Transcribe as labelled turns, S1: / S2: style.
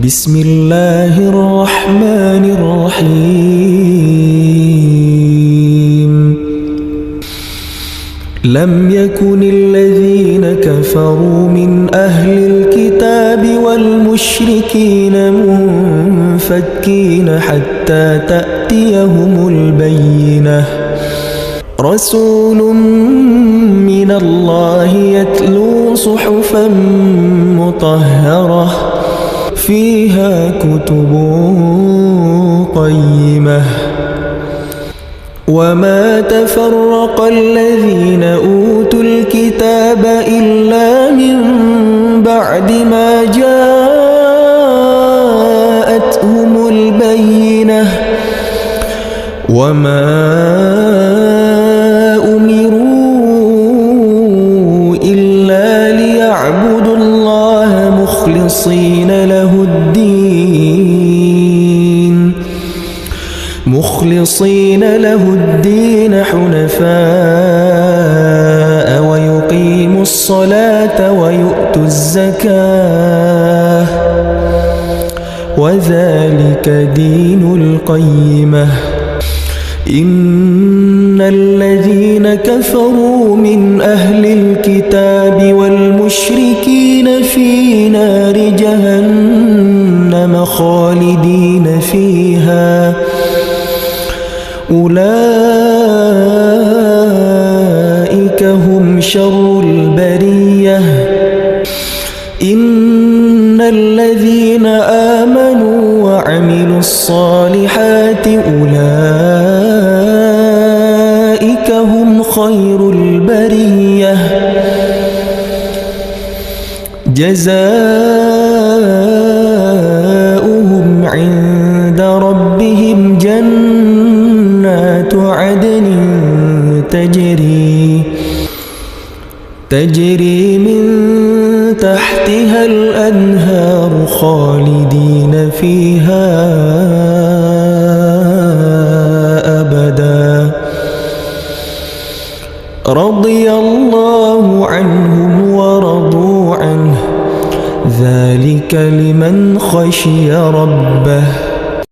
S1: بسم الله الرحمن الرحيم لم يكن الذين كفروا من أهل الكتاب والمشركين منفكين حتى تأتيهم البينة رسول من الله يتلو صحفا مطهرة فيها كتب قيمة وما تفرق الذين أوتوا الكتاب إلا من بعد ما جاءتهم البينة وما أمروا إلا ليعبدوا الله مخلصين له الدين حنفاء ويقيموا الصلاة ويؤتوا الزكاة وذلك دين القيمة إن الذين كفروا من أهل الكتاب والمشركين في نار جهنم خالدين فيها أولئك هم شر البرية إن الذين آمنوا وعملوا الصالحات أولئك هم خير البرية جزاؤهم عند ربهم جنات عدن تجري من تحتها الأنهار خالدين فيها أبدا رضي الله عنهم ورضوا عنه ذلك لمن خشي ربه